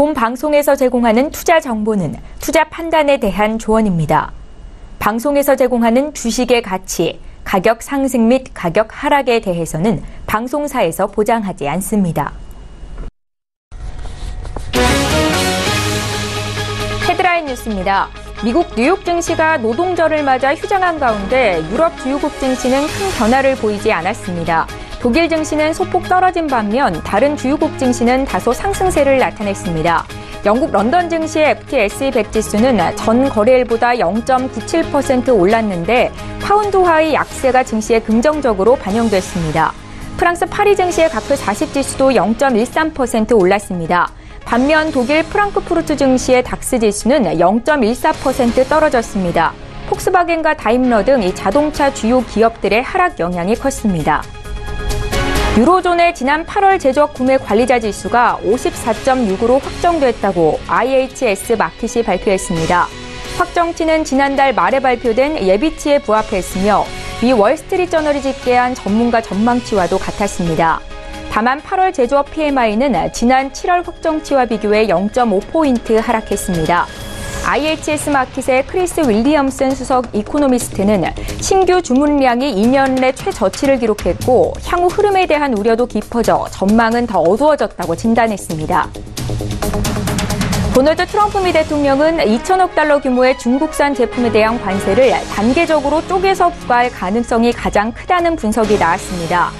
본 방송에서 제공하는 투자 정보는 투자 판단에 대한 조언입니다. 방송에서 제공하는 주식의 가치, 가격 상승 및 가격 하락에 대해서는 방송사에서 보장하지 않습니다. 헤드라인 뉴스입니다. 미국 뉴욕 증시가 노동절을 맞아 휴장한 가운데 유럽 주요국 증시는 큰 변화를 보이지 않았습니다. 독일 증시는 소폭 떨어진 반면 다른 주요국 증시는 다소 상승세를 나타냈습니다. 영국 런던 증시의 FTSE 100 지수는 전 거래일보다 0.97% 올랐는데 파운드화의 약세가 증시에 긍정적으로 반영됐습니다. 프랑스 파리 증시의 가프 40 지수도 0.13% 올랐습니다. 반면 독일 프랑크푸르트 증시의 닥스 지수는 0.14% 떨어졌습니다. 폭스바겐과 다임러 등 이 자동차 주요 기업들의 하락 영향이 컸습니다. 유로존의 지난 8월 제조업 구매 관리자 지수가 54.6으로 확정됐다고 IHS 마켓이 발표했습니다. 확정치는 지난달 말에 발표된 예비치에 부합했으며 미 월스트리트저널이 집계한 전문가 전망치와도 같았습니다. 다만 8월 제조업 PMI는 지난 7월 확정치와 비교해 0.5포인트 하락했습니다. IHS 마켓의 크리스 윌리엄슨 수석 이코노미스트는 신규 주문량이 2년 내 최저치를 기록했고 향후 흐름에 대한 우려도 깊어져 전망은 더 어두워졌다고 진단했습니다. 도널드 트럼프 미 대통령은 2천억 달러 규모의 중국산 제품에 대한 관세를 단계적으로 쪼개서 부과할 가능성이 가장 크다는 분석이 나왔습니다.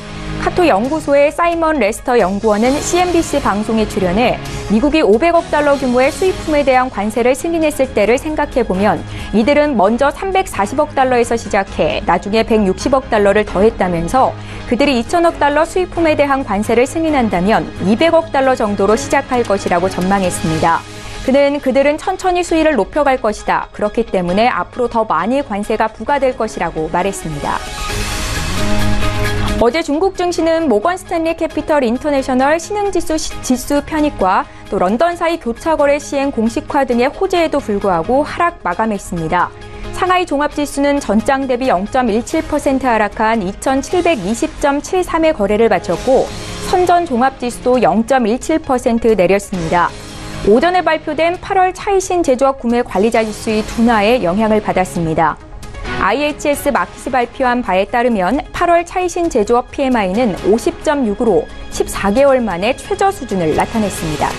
카토 연구소의 사이먼 레스터 연구원은 CNBC 방송에 출연해 미국이 500억 달러 규모의 수입품에 대한 관세를 승인했을 때를 생각해보면 이들은 먼저 340억 달러에서 시작해 나중에 160억 달러를 더했다면서 그들이 2천억 달러 수입품에 대한 관세를 승인한다면 200억 달러 정도로 시작할 것이라고 전망했습니다. 그들은 천천히 수위를 높여갈 것이다. 그렇기 때문에 앞으로 더 많이 관세가 부과될 것이라고 말했습니다. 어제 중국 증시는 모건 스탠리 캐피털 인터내셔널 신흥지수 지수 편입과 또 런던 사이 교차거래 시행 공식화 등의 호재에도 불구하고 하락 마감했습니다. 상하이 종합지수는 전장 대비 0.17% 하락한 2720.73의 거래를 마쳤고 선전 종합지수도 0.17% 내렸습니다. 오전에 발표된 8월 차이신 제조업 구매 관리자 지수의 둔화에 영향을 받았습니다. IHS 마켓이 발표한 바에 따르면 8월 차이신 제조업 PMI는 50.6으로 14개월 만에 최저 수준을 나타냈습니다.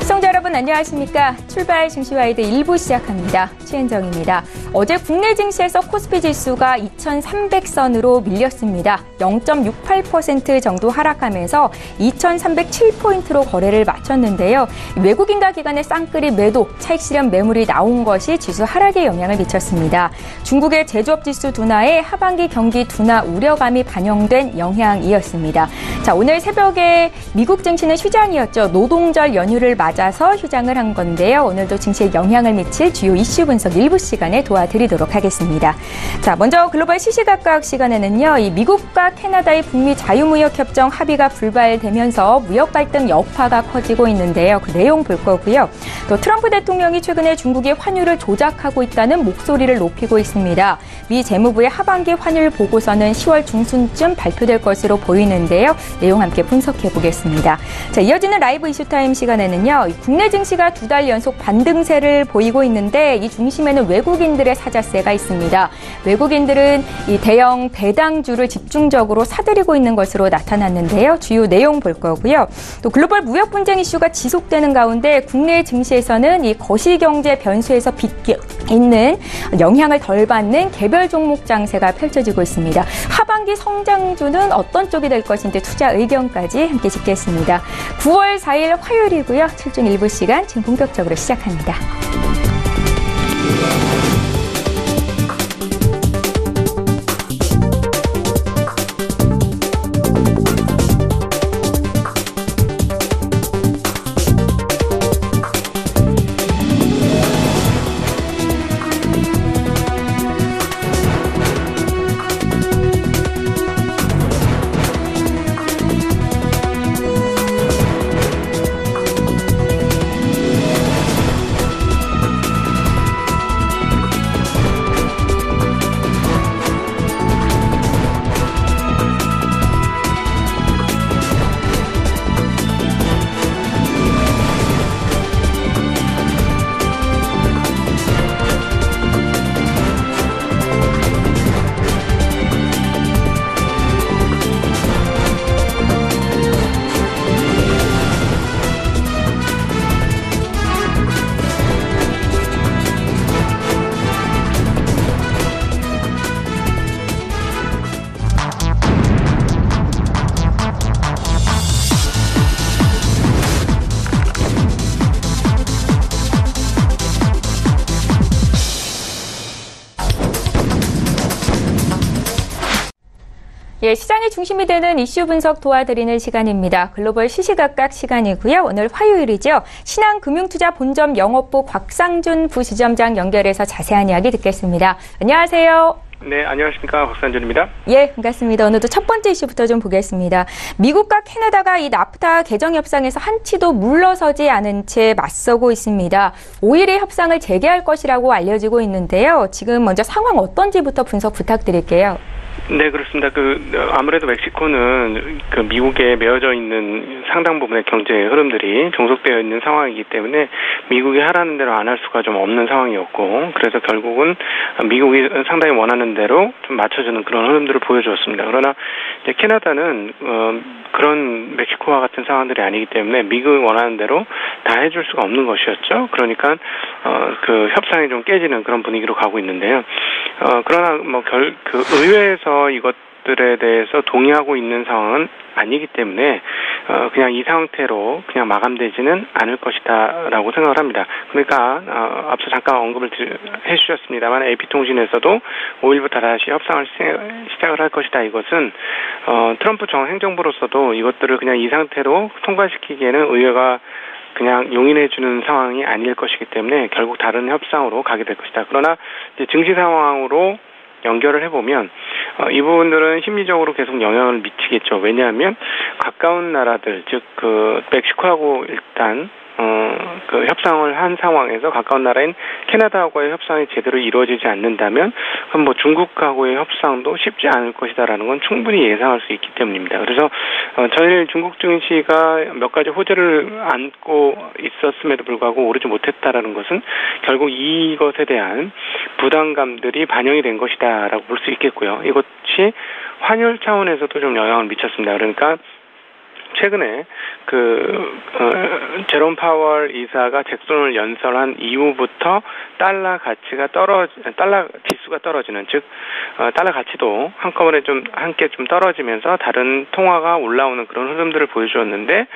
시청자 여러분 안녕하십니까? 출발 증시와이드 1부 시작합니다. 최은정입니다. 어제 국내 증시에서 코스피 지수가 2,300선으로 밀렸습니다. 0.68% 정도 하락하면서 2,307포인트로 거래를 마쳤는데요. 외국인과 기관의 쌍끌이 매도, 차익 실현 매물이 나온 것이 지수 하락에 영향을 미쳤습니다. 중국의 제조업 지수 둔화에 하반기 경기 둔화 우려감이 반영된 영향이었습니다. 자, 오늘 새벽에 미국 증시는 휴장이었죠. 노동절 연휴를 맞아서 휴장을 한 건데요. 오늘도 증시에 영향을 미칠 주요 이슈 분석 일부 시간에 도와드리도록 하겠습니다. 자, 먼저 글로벌 시시각각 시간에는요. 이 미국과 캐나다의 북미 자유무역협정 합의가 불발되면서 무역 갈등 여파가 커지고 있는데요. 그 내용 볼 거고요. 또 트럼프 대통령이 최근에 중국이 환율을 조작하고 있다는 목소리를 높이고 있습니다. 미 재무부의 하반기 환율 보고서는 10월 중순쯤 발표될 것으로 보이는데요. 내용 함께 분석해 보겠습니다. 자, 이어지는 라이브 이슈타임 시간에는요. 국내 증시가 2달 연속 반등세를 보이고 있는데 이 중심에는 외국인들의 사자세가 있습니다. 외국인들은 이 대형 배당주를 집중적으로 사들이고 있는 것으로 나타났는데요. 주요 내용 볼 거고요. 또 글로벌 무역 분쟁 이슈가 지속되는 가운데 국내 증시에서는 이 거시경제 변수에서 빚게 있는 영향을 덜 받는 개별 종목 장세가 펼쳐지고 있습니다. 하반기 성장주는 어떤 쪽이 될 것인지 투자 의견까지 함께 짚겠습니다. 9월 4일 화요일이고요. 출중 일부 시간 지금 본격적으로 시작합니다. 예, 시장의 중심이 되는 이슈 분석 도와드리는 시간입니다. 글로벌 시시각각 시간이고요. 오늘 화요일이죠. 신한금융투자 본점 영업부 곽상준 부지점장 연결해서 자세한 이야기 듣겠습니다. 안녕하세요. 네, 안녕하십니까. 곽상준입니다. 예, 반갑습니다. 오늘도 첫 번째 이슈부터 좀 보겠습니다. 미국과 캐나다가 이 나프타 개정 협상에서 한치도 물러서지 않은 채 맞서고 있습니다. 5일에 협상을 재개할 것이라고 알려지고 있는데요. 지금 먼저 상황 어떤지부터 분석 부탁드릴게요. 네, 그렇습니다. 아무래도 멕시코는 미국에 메어져 있는 상당 부분의 경제 흐름들이 종속되어 있는 상황이기 때문에 미국이 하라는 대로 안 할 수가 좀 없는 상황이었고, 그래서 결국은 미국이 상당히 원하는 대로 좀 맞춰주는 그런 흐름들을 보여주었습니다. 그러나 이제 캐나다는 그런 멕시코와 같은 상황들이 아니기 때문에 미국이 원하는 대로 다 해줄 수가 없는 것이었죠. 그러니까 협상이 좀 깨지는 그런 분위기로 가고 있는데요. 그러나 의회에서 이것들에 대해서 동의하고 있는 상황은 아니기 때문에 그냥 이 상태로 그냥 마감되지는 않을 것이다라고 생각을 합니다. 그러니까 앞서 잠깐 언급을 해주셨습니다만 AP통신에서도 5일부터 다시 협상을 시작을 할 것이다. 이것은 트럼프 행정부로서도 이것들을 그냥 이 상태로 통과시키기에는 의회가 그냥 용인해주는 상황이 아닐 것이기 때문에 결국 다른 협상으로 가게 될 것이다. 그러나 이제 증시 상황으로 연결을 해보면 이 부분들은 심리적으로 계속 영향을 미치겠죠. 왜냐하면 가까운 나라들, 즉 멕시코하고 일단 협상을 한 상황에서 가까운 나라인 캐나다하고의 협상이 제대로 이루어지지 않는다면 그럼 중국하고의 협상도 쉽지 않을 것이다라는 건 충분히 예상할 수 있기 때문입니다. 그래서 전일 중국 증시가 몇 가지 호재를 안고 있었음에도 불구하고 오르지 못했다라는 것은 결국 이것에 대한 부담감들이 반영이 된 것이다라고 볼 수 있겠고요. 이것이 환율 차원에서도 좀 영향을 미쳤습니다. 그러니까 최근에 제롬 파월 이사가 잭슨홀 연설한 이후부터 달러 지수가 떨어지는, 즉 달러 가치도 한꺼번에 함께 떨어지면서 다른 통화가 올라오는 그런 흐름들을 보여주었는데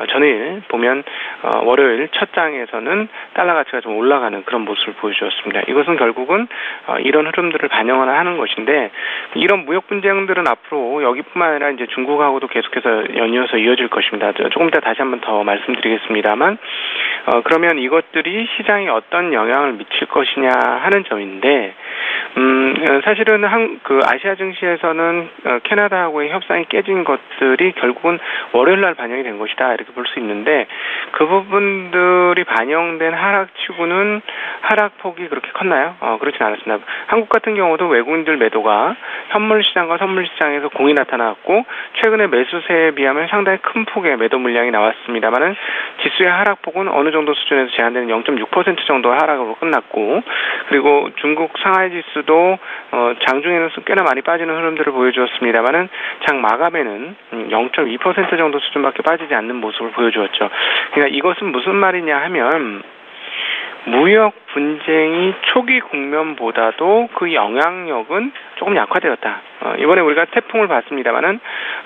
전일 보면 월요일 첫 장에서는 달러 가치가 좀 올라가는 그런 모습을 보여주었습니다. 이것은 결국은 이런 흐름들을 반영을 하는 것인데, 이런 무역 분쟁들은 앞으로 여기뿐만 아니라 이제 중국하고도 계속해서 연이어서 이어질 것입니다. 조금 이따 다시 한번 더 말씀드리겠습니다만, 그러면 이것들이 시장에 어떤 영향을 미칠 것이냐 하는 점인데, 사실은 아시아 증시에서는 캐나다하고의 협상이 깨진 것들이 결국은 월요일 날 반영이 된 것이다, 이렇게 볼 수 있는데, 그 부분들이 반영된 하락치고는 하락폭이 그렇게 컸나요? 그렇진 않았습니다. 한국 같은 경우도 외국인들 매도가 현물 시장과 선물 시장에서 공이 나타났고, 최근에 매수세에 비하면 상당히 큰 폭의 매도 물량이 나왔습니다만은 지수의 하락폭은 어느 정도 수준에서 제한되는 0.6% 정도 하락으로 끝났고, 그리고 중국 상하이 지수도 장중에는 꽤나 많이 빠지는 흐름들을 보여주었습니다만은 장 마감에는 0.2% 정도 수준밖에 빠지지 않는 모습을 보여주었죠. 그러니까 이것은 무슨 말이냐 하면, 무역 분쟁이 초기 국면보다도 그 영향력은 조금 약화되었다. 이번에 우리가 태풍을 봤습니다만은,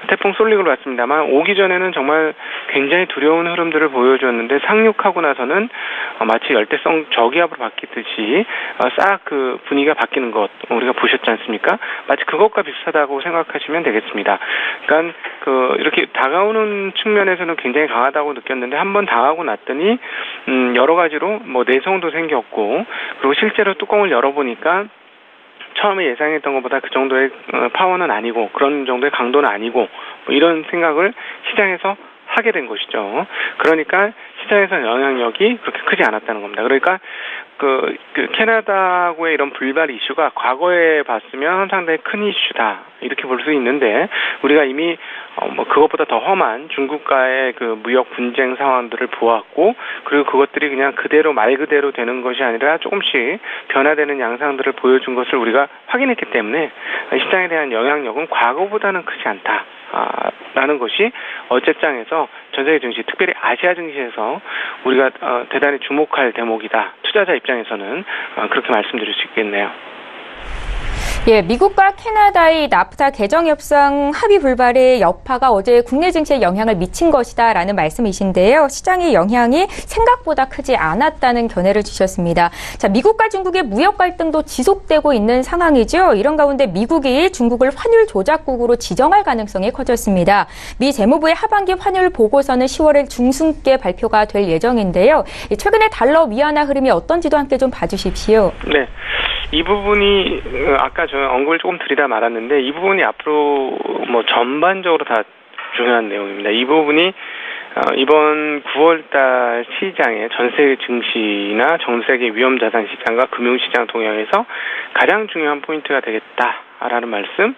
태풍 솔릭을 봤습니다만, 오기 전에는 정말 굉장히 두려운 흐름들을 보여주었는데, 상륙하고 나서는 마치 열대성 저기압으로 바뀌듯이 싹 분위기가 바뀌는 것 우리가 보셨지 않습니까? 마치 그것과 비슷하다고 생각하시면 되겠습니다. 그러니까 이렇게 다가오는 측면에서는 굉장히 강하다고 느꼈는데, 한번 당하고 났더니 여러 가지로 내성도 생겼고, 그리고 실제로 뚜껑을 열어보니까 처음에 예상했던 것보다 그 정도의 파워는 아니고, 그런 정도의 강도는 아니고, 이런 생각을 시장에서 하게 된 것이죠. 그러니까 시장에서 영향력이 그렇게 크지 않았다는 겁니다. 그러니까 캐나다하고의 이런 불발 이슈가 과거에 봤으면 상당히 큰 이슈다, 이렇게 볼 수 있는데, 우리가 이미 그것보다 더 험한 중국과의 무역 분쟁 상황들을 보았고, 그리고 그것들이 그냥 말 그대로 되는 것이 아니라 조금씩 변화되는 양상들을 보여준 것을 우리가 확인했기 때문에 시장에 대한 영향력은 과거보다는 크지 않다. 라는 것이 어제장에서 전 세계 증시, 특별히 아시아 증시에서 우리가 대단히 주목할 대목이다. 투자자 입장에서는 그렇게 말씀드릴 수 있겠네요. 예, 미국과 캐나다의 나프타 개정 협상 합의 불발의 여파가 어제 국내 증시에 영향을 미친 것이다라는 말씀이신데요. 시장의 영향이 생각보다 크지 않았다는 견해를 주셨습니다. 자, 미국과 중국의 무역 갈등도 지속되고 있는 상황이죠. 이런 가운데 미국이 중국을 환율 조작국으로 지정할 가능성이 커졌습니다. 미 재무부의 하반기 환율 보고서는 10월 중순께 발표가 될 예정인데요. 최근에 달러 위안화 흐름이 어떤지도 함께 좀 봐주십시오. 네. 이 부분이 아까 저 언급을 조금 드리다 말았는데 이 부분이 앞으로 뭐 전반적으로 다 중요한 내용입니다. 이 부분이 이번 9월달 시장의 전세 증시나 전 세계 위험자산 시장과 금융시장 동향에서 가장 중요한 포인트가 되겠다라는 말씀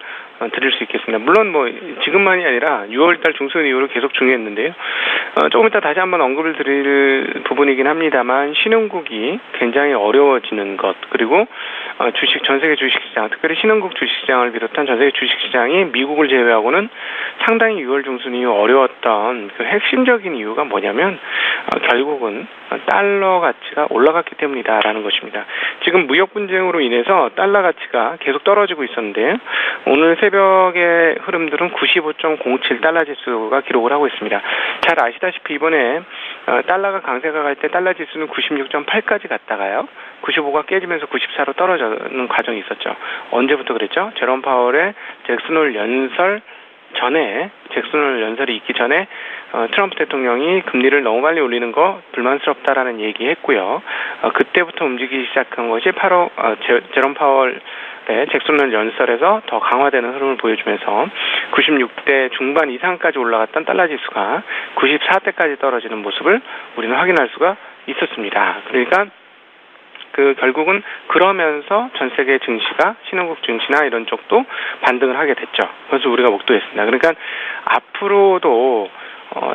드릴 수 있겠습니다. 물론 뭐 지금만이 아니라 6월달 중순 이후로 계속 중요했는데요. 조금 이따 다시 한번 언급을 드릴 부분이긴 합니다만 신흥국이 굉장히 어려워지는 것 그리고 전 세계 주식시장 특별히 신흥국 주식시장을 비롯한 전 세계 주식시장이 미국을 제외하고는 상당히 6월 중순 이후 어려웠던 그 핵심적인 이유가 뭐냐면 결국은 달러 가치가 올라갔기 때문이다라는 것입니다. 지금 무역 분쟁으로 인해서 달러 가치가 계속 떨어지고 있었는데 오늘 새벽의 흐름들은 95.07 달러 지수가 기록을 하고 있습니다. 잘 아시다시피 이번에 달러가 강세가 갈 때 달러 지수는 96.8까지 갔다가요. 95가 깨지면서 94로 떨어지는 과정이 있었죠. 언제부터 그랬죠? 제롬 파월의 잭슨홀 연설 전에 잭슨홀 연설이 있기 전에 트럼프 대통령이 금리를 너무 빨리 올리는 거 불만스럽다라는 얘기했고요. 그때부터 움직이기 시작한 것이 바로 제롬 파월의 잭슨홀 연설에서 더 강화되는 흐름을 보여주면서 96대 중반 이상까지 올라갔던 달러 지수가 94대까지 떨어지는 모습을 우리는 확인할 수가 있었습니다. 그러니까 결국은 그러면서 전 세계 증시가 신흥국 증시나 이런 쪽도 반등을 하게 됐죠. 그래서 우리가 목도했습니다. 그러니까 앞으로도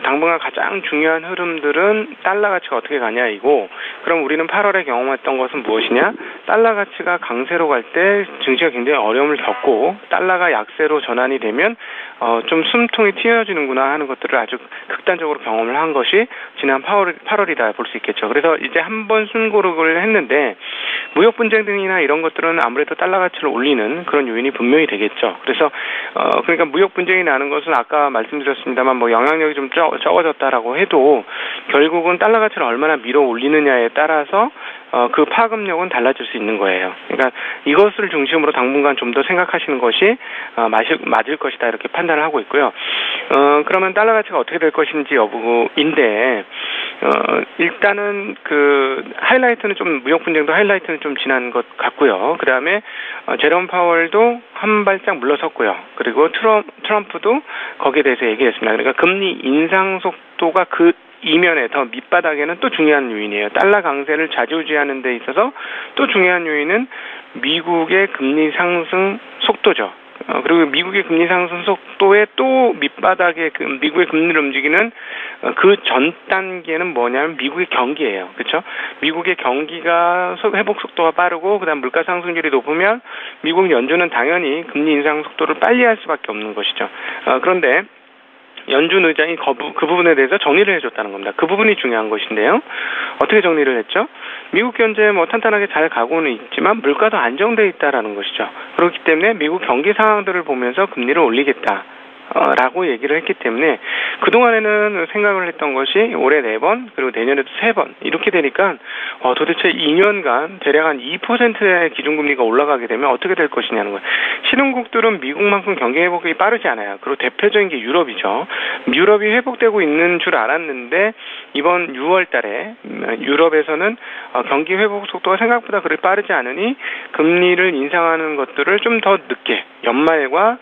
당분간 가장 중요한 흐름들은 달러 가치가 어떻게 가냐이고 그럼 우리는 8월에 경험했던 것은 무엇이냐? 달러 가치가 강세로 갈 때 증시가 굉장히 어려움을 겪고 달러가 약세로 전환이 되면 좀 숨통이 튀어지는구나 하는 것들을 아주 극단적으로 경험을 한 것이 지난 8월이다 볼 수 있겠죠. 그래서 이제 한번 숨고르기를 했는데 무역 분쟁 등이나 이런 것들은 아무래도 달러 가치를 올리는 그런 요인이 분명히 되겠죠. 그래서 그러니까 무역 분쟁이 나는 것은 아까 말씀드렸습니다만 뭐 영향력이 좀 적어졌다라고 해도 결국은 달러 가치를 얼마나 밀어 올리느냐에 따라서 그 파급력은 달라질 수 있는 거예요. 그러니까 이것을 중심으로 당분간 좀 더 생각하시는 것이 맞을 것이다 이렇게 판단을 하고 있고요. 그러면 달러 가치가 어떻게 될 것인지 여부인데 일단은 하이라이트는 좀 무역 분쟁도 하이라이트는 좀 지난 것 같고요. 그 다음에 제롬 파월도 한 발짝 물러섰고요. 그리고 트럼프도 거기에 대해서 얘기했습니다. 그러니까 금리 인상 속도가 이면에 더 밑바닥에는 또 중요한 요인이에요. 달러 강세를 좌지우지하는 데 있어서 또 중요한 요인은 미국의 금리 상승 속도죠. 그리고 미국의 금리 상승 속도에 또 밑바닥에 미국의 금리를 움직이는 그 전 단계는 뭐냐면 미국의 경기예요. 그렇죠? 미국의 경기가 회복 속도가 빠르고 그다음 물가 상승률이 높으면 미국 연준은 당연히 금리 인상 속도를 빨리 할 수밖에 없는 것이죠. 그런데 연준 의장이 그 부분에 대해서 정리를 해줬다는 겁니다. 그 부분이 중요한 것인데요. 어떻게 정리를 했죠? 미국 경제 탄탄하게 잘 가고는 있지만 물가도 안정돼 있다라는 것이죠. 그렇기 때문에 미국 경기 상황들을 보면서 금리를 올리겠다. 라고 얘기를 했기 때문에 그동안에는 생각을 했던 것이 올해 4번 그리고 내년에도 3번 이렇게 되니까 도대체 2년간 대략 한 2%의 기준금리가 올라가게 되면 어떻게 될 것이냐는 거예요. 신흥국들은 미국만큼 경기 회복이 빠르지 않아요. 그리고 대표적인 게 유럽이죠. 유럽이 회복되고 있는 줄 알았는데 이번 6월 달에 유럽에서는 경기 회복 속도가 생각보다 그리 빠르지 않으니 금리를 인상하는 것들을 좀 더 늦게 연말과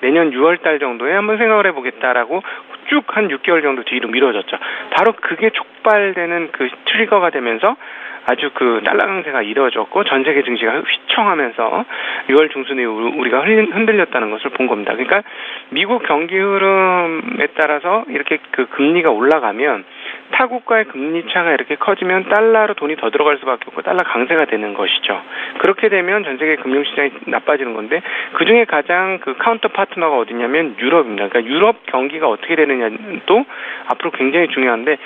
내년 6월 달 정도에 한번 생각을 해보겠다라고 쭉 한 6개월 정도 뒤로 미뤄졌죠. 바로 그게 촉발되는 트리거가 되면서 아주 달러 강세가 이뤄졌고 전 세계 증시가 휘청하면서 6월 중순에 우리가 흔들렸다는 것을 본 겁니다. 그러니까 미국 경기 흐름에 따라서 이렇게 금리가 올라가면 타국과의 금리 차가 이렇게 커지면 달러로 돈이 더 들어갈 수밖에 없고 달러 강세가 되는 것이죠. 그렇게 되면 전 세계 금융시장이 나빠지는 건데 그중에 가장 그 카운터 파트너가 어디냐면 유럽입니다. 그러니까 유럽 경기가 어떻게 되느냐도 앞으로 굉장히 중요한데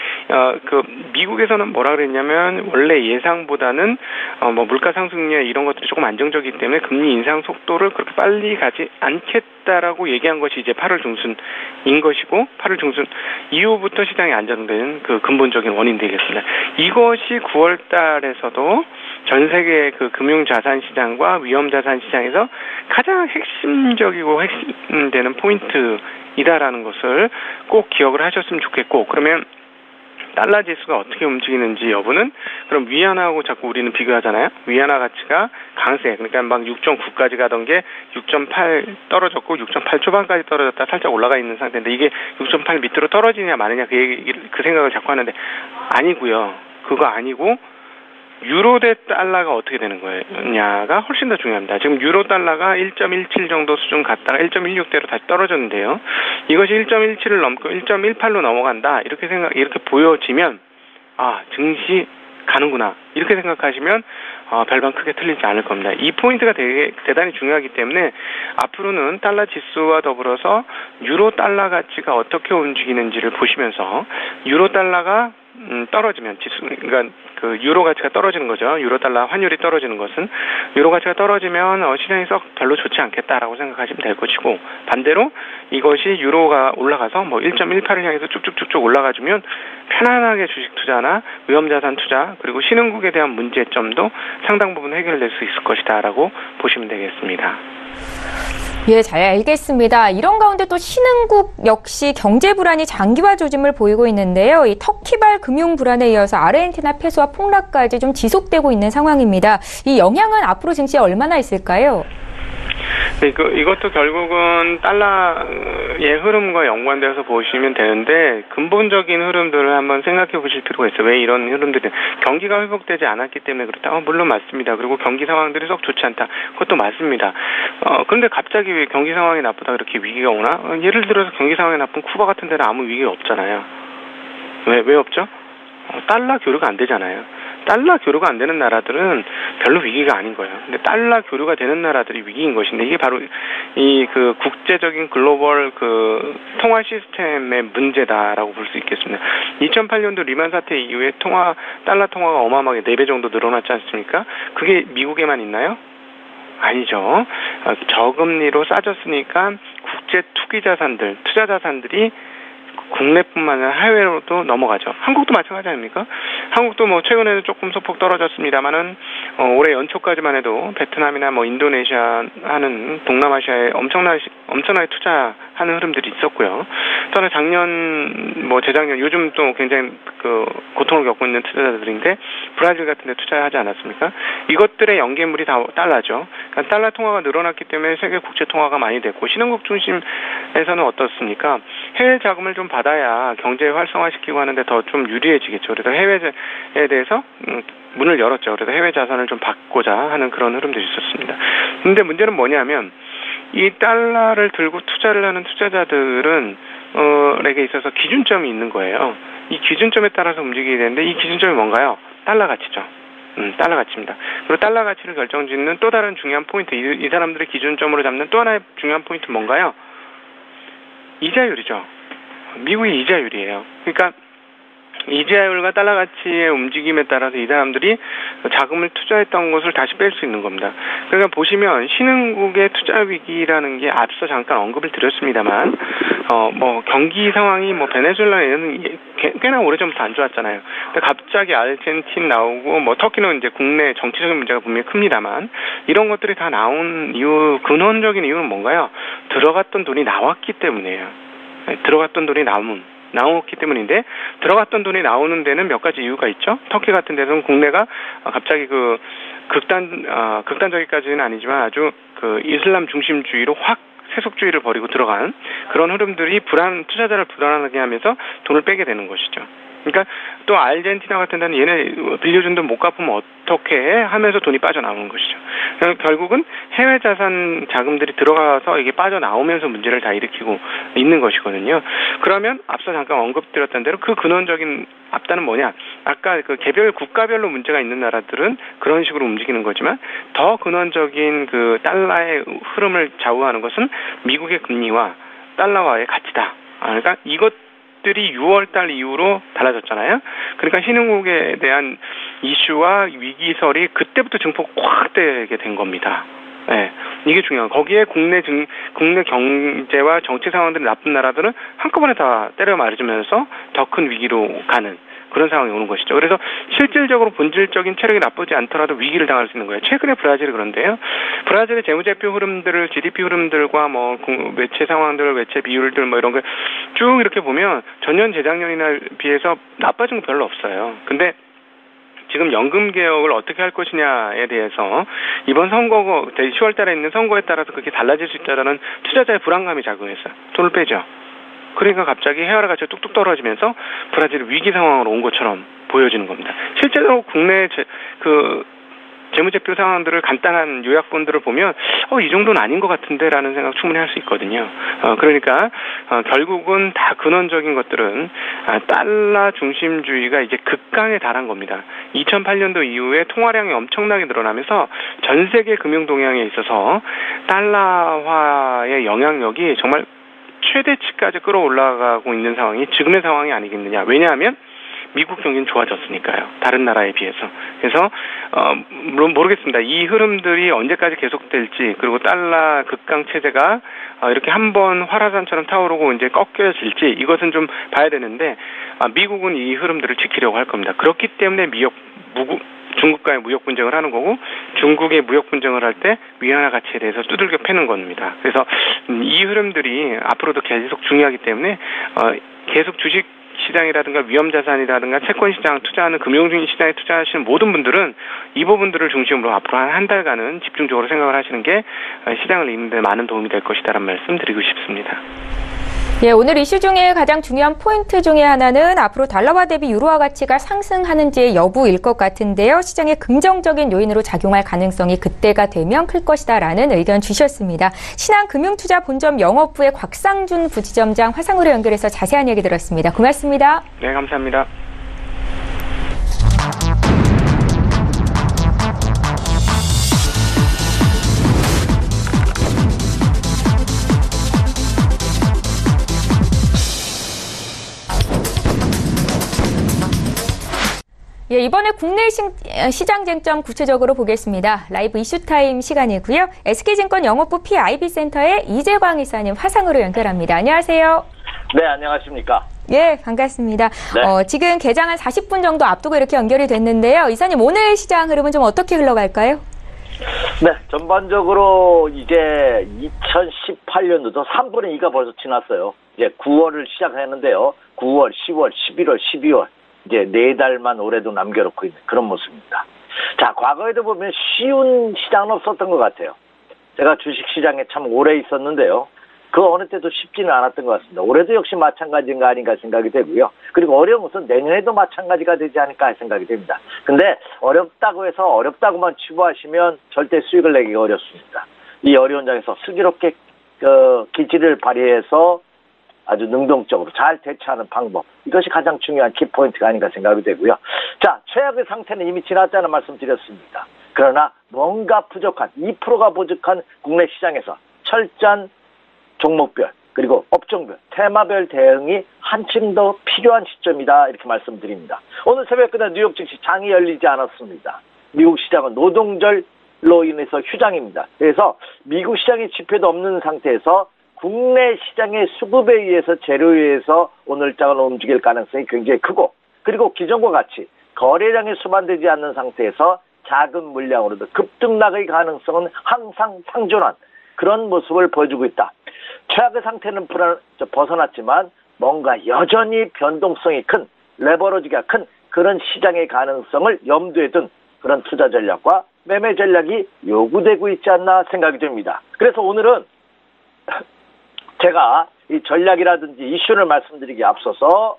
그 미국에서는 뭐라 그랬냐면 원래 예상보다는 뭐 물가 상승률 이런 것들이 조금 안정적이기 때문에 금리 인상 속도를 그렇게 빨리 가지 않겠다라고 얘기한 것이 이제 8월 중순인 것이고 8월 중순 이후부터 시장이 안정되는 그 근본적인 원인 되겠습니다. 이것이 9월 달에서도 전 세계 그 금융 자산 시장과 위험 자산 시장에서 가장 핵심적이고 핵심되는 포인트이다라는 것을 꼭 기억을 하셨으면 좋겠고 그러면 달러 지수가 어떻게 움직이는지 여부는 그럼 위안화하고 자꾸 우리는 비교하잖아요. 위안화 가치가 강세 그러니까 막 6.9까지 가던 게 6.8 떨어졌고 6.8 초반까지 떨어졌다 살짝 올라가 있는 상태인데 이게 6.8 밑으로 떨어지냐 마느냐 그 생각을 자꾸 하는데 아니고요. 그거 아니고 유로 대 달러가 어떻게 되는 거냐가 훨씬 더 중요합니다. 지금 유로 달러가 1.17 정도 수준 갔다가 1.16대로 다시 떨어졌는데요. 이것이 1.17을 넘고 1.18로 넘어간다. 이렇게 보여지면 증시 가는구나. 이렇게 생각하시면 별반 크게 틀리지 않을 겁니다. 이 포인트가 대단히 중요하기 때문에 앞으로는 달러 지수와 더불어서 유로 달러 가치가 어떻게 움직이는지를 보시면서 유로 달러가 떨어지면 그러니까 그 유로 가치가 떨어지는 거죠. 유로 달러 환율이 떨어지는 것은 유로 가치가 떨어지면 시장이 썩 별로 좋지 않겠다라고 생각하시면 될 것이고 반대로 이것이 유로가 올라가서 뭐 1.18을 향해서 쭉쭉쭉쭉 올라가주면 편안하게 주식 투자나 위험자산 투자 그리고 신흥국에 대한 문제점도 상당 부분 해결될 수 있을 것이다라고 보시면 되겠습니다. 예, 잘 알겠습니다. 이런 가운데 또 신흥국 역시 경제 불안이 장기화 조짐을 보이고 있는데요. 이 터키발 금융 불안에 이어서 아르헨티나 페소화 폭락까지 좀 지속되고 있는 상황입니다. 이 영향은 앞으로 증시에 얼마나 있을까요? 네, 이것도 결국은 달러의 흐름과 연관되어서 보시면 되는데 근본적인 흐름들을 한번 생각해 보실 필요가 있어요. 왜 이런 흐름들이 경기가 회복되지 않았기 때문에 그렇다. 물론 맞습니다. 그리고 경기 상황들이 썩 좋지 않다. 그것도 맞습니다. 그런데 갑자기 왜 경기 상황이 나쁘다 그렇게 위기가 오나? 예를 들어서 경기 상황이 나쁜 쿠바 같은 데는 아무 위기가 없잖아요. 왜 없죠? 달러 교류가 안 되잖아요. 달러 교류가 안 되는 나라들은 별로 위기가 아닌 거예요. 근데 달러 교류가 되는 나라들이 위기인 것인데 이게 바로 이 그 국제적인 글로벌 그 통화 시스템의 문제다라고 볼 수 있겠습니다. 2008년도 리만 사태 이후에 달러 통화가 어마어마하게 4배 정도 늘어났지 않습니까? 그게 미국에만 있나요? 아니죠. 저금리로 싸졌으니까 국제 투기 자산들, 투자 자산들이 국내뿐만 아니라 해외로도 넘어가죠. 한국도 마찬가지 아닙니까? 한국도 뭐 최근에는 조금 소폭 떨어졌습니다만은 올해 연초까지만 해도 베트남이나 뭐 인도네시아 하는 동남아시아에 엄청나게 투자하는 흐름들이 있었고요. 저는 작년 뭐 재작년 요즘 또 굉장히 그 고통을 겪고 있는 투자자들인데 브라질 같은 데 투자하지 않았습니까? 이것들의 연계물이 다 달러죠. 그러니까 달러 통화가 늘어났기 때문에 세계 국제 통화가 많이 됐고 신흥국 중심에서는 어떻습니까? 해외 자금을 좀 받아야 경제 활성화시키고 하는데 더 좀 유리해지겠죠. 그래서 해외에 대해서 문을 열었죠. 그래서 해외 자산을 좀 받고자 하는 그런 흐름들이 있었습니다. 근데 문제는 뭐냐면 이 달러를 들고 투자를 하는 투자자들은 에게 있어서 기준점이 있는 거예요. 이 기준점에 따라서 움직이게 되는데 이 기준점이 뭔가요? 달러 가치죠. 달러 가치입니다. 그리고 달러 가치를 결정짓는 또 다른 중요한 포인트, 이 사람들의 기준점으로 잡는 또 하나의 중요한 포인트 뭔가요? 이자율이죠. 미국의 이자율이에요. 그러니까 이자율과 달러 가치의 움직임에 따라서 이 사람들이 자금을 투자했던 것을 다시 뺄 수 있는 겁니다. 그러니까 보시면 신흥국의 투자 위기라는 게 앞서 잠깐 언급을 드렸습니다만, 뭐 경기 상황이 뭐 베네수엘라는 꽤나 오래전부터 안 좋았잖아요. 근데 갑자기 아르헨티나 나오고 뭐 터키는 이제 국내 정치적인 문제가 분명히 큽니다만 이런 것들이 다 나온 이유, 근원적인 이유는 뭔가요? 들어갔던 돈이 나왔기 때문이에요. 들어갔던 돈이 나왔기 때문인데 들어갔던 돈이 나오는 데는 몇 가지 이유가 있죠. 터키 같은 데서는 국내가 갑자기 극단적이까지는 아니지만 아주 그 이슬람 중심주의로 확 세속주의를 벌이고 들어간 그런 흐름들이 투자자를 불안하게 하면서 돈을 빼게 되는 것이죠. 그러니까 또 아르헨티나 같은 데는 얘네 빌려준 돈 못 갚으면 어떻게 해? 하면서 돈이 빠져나오는 것이죠. 결국은 해외 자산 자금들이 들어가서 이게 빠져나오면서 문제를 다 일으키고 있는 것이거든요. 그러면 앞서 잠깐 언급드렸던 대로 그 근원적인 앞단은 뭐냐? 아까 그 개별 국가별로 문제가 있는 나라들은 그런 식으로 움직이는 거지만 더 근원적인 그 달러의 흐름을 좌우하는 것은 미국의 금리와 달러와의 가치다. 그러니까 이것들이 6월달 이후로 달라졌잖아요. 그러니까 신흥국에 대한 이슈와 위기설이 그때부터 증폭 확 되게 된 겁니다. 네, 이게 중요한. 거기에 국내 경제와 정치 상황들이 나쁜 나라들은 한꺼번에 다 때려 맞으면서 더 큰 위기로 가는 그런 상황이 오는 것이죠. 그래서 실질적으로 본질적인 체력이 나쁘지 않더라도 위기를 당할 수 있는 거예요. 최근에 브라질이 그런데요. 브라질의 재무제표 흐름들을 GDP 흐름들과 뭐 외채 상황들, 외채 비율들 뭐 이런 걸 쭉 이렇게 보면 전년 재작년이나 비해서 나빠진 거 별로 없어요. 근데 지금 연금 개혁을 어떻게 할 것이냐에 대해서 이번 선거 10월 달에 있는 선거에 따라서 그렇게 달라질 수 있다라는 투자자의 불안감이 작용했어요. 돈을 빼죠. 그러니까 갑자기 헤아라 가치가 뚝뚝 떨어지면서 브라질이 위기 상황으로 온 것처럼 보여지는 겁니다. 실제로 국내 재무제표 상황들을 간단한 요약본들을 보면 이 정도는 아닌 것 같은데라는 생각 충분히 할 수 있거든요. 그러니까 결국은 다 근원적인 것들은 달러 중심주의가 이제 극강에 달한 겁니다. 2008년도 이후에 통화량이 엄청나게 늘어나면서 전 세계 금융 동향에 있어서 달러화의 영향력이 정말 최대치까지 끌어올라가고 있는 상황이 지금의 상황이 아니겠느냐. 왜냐하면 미국 경기는 좋아졌으니까요. 다른 나라에 비해서. 그래서 물론 모르겠습니다. 이 흐름들이 언제까지 계속될지, 그리고 달러 극강 체제가 이렇게 한번 활화산처럼 타오르고 이제 꺾여질지 이것은 좀 봐야 되는데 미국은 이 흐름들을 지키려고 할 겁니다. 그렇기 때문에 중국과의 무역 분쟁을 하는 거고 중국의 무역 분쟁을 할 때 위안화 가치에 대해서 두들겨 패는 겁니다. 그래서 이 흐름들이 앞으로도 계속 중요하기 때문에 계속 주식 시장이라든가 위험자산이라든가 채권시장 투자하는 금융시장에 투자하시는 모든 분들은 이 부분들을 중심으로 앞으로 한 달간은 집중적으로 생각을 하시는 게 시장을 읽는 데 많은 도움이 될 것이다라는 말씀 드리고 싶습니다. 예, 오늘 이슈 중에 가장 중요한 포인트 중에 하나는 앞으로 달러화 대비 유로화 가치가 상승하는지의 여부일 것 같은데요. 시장에 긍정적인 요인으로 작용할 가능성이 그때가 되면 클 것이다라는 의견 주셨습니다. 신한금융투자본점 영업부의 곽상준 부지점장 화상으로 연결해서 자세한 얘기 들었습니다. 고맙습니다. 네, 감사합니다. 예, 이번에 국내 시장 쟁점 구체적으로 보겠습니다. 라이브 이슈타임 시간이고요. SK증권 영업부 PIB센터의 이재광 이사님 화상으로 연결합니다. 안녕하세요. 네, 안녕하십니까. 예, 반갑습니다. 네. 지금 개장 한 40분 정도 앞두고 이렇게 연결이 됐는데요. 이사님, 오늘 시장 흐름은 좀 어떻게 흘러갈까요? 네, 전반적으로 이제 2018년도도 3분의 2가 벌써 지났어요. 이제 9월을 시작했는데요. 9월, 10월, 11월, 12월. 이제 4달만 올해도 남겨놓고 있는 그런 모습입니다. 자, 과거에도 보면 쉬운 시장은 없었던 것 같아요. 제가 주식시장에 참 오래 있었는데요. 그 어느 때도 쉽지는 않았던 것 같습니다. 올해도 역시 마찬가지인가 아닌가 생각이 되고요. 그리고 어려운 것은 내년에도 마찬가지가 되지 않을까 생각이 됩니다. 근데 어렵다고 해서 어렵다고만 추구하시면 절대 수익을 내기가 어렵습니다. 이 어려운 장에서 슬기롭게 기지를 발휘해서 아주 능동적으로 잘 대처하는 방법, 이것이 가장 중요한 키포인트가 아닌가 생각이 되고요. 자, 최악의 상태는 이미 지났다는 말씀 드렸습니다. 그러나 뭔가 부족한 2%가 부족한 국내 시장에서 철저한 종목별 그리고 업종별 테마별 대응이 한층 더 필요한 시점이다, 이렇게 말씀드립니다. 오늘 새벽 끝에 뉴욕 증시 장이 열리지 않았습니다. 미국 시장은 노동절로 인해서 휴장입니다. 그래서 미국 시장의 지표도 없는 상태에서 국내 시장의 수급에 의해서 재료에 의해서 오늘 장을 움직일 가능성이 굉장히 크고, 그리고 기존과 같이 거래량이 수반되지 않는 상태에서 작은 물량으로도 급등락의 가능성은 항상 상존한 그런 모습을 보여주고 있다. 최악의 상태는 벗어났지만 뭔가 여전히 변동성이 큰, 레버러지가 큰 그런 시장의 가능성을 염두에 둔 그런 투자 전략과 매매 전략이 요구되고 있지 않나 생각이 됩니다. 그래서 오늘은 제가 이 전략이라든지 이슈를 말씀드리기 앞서서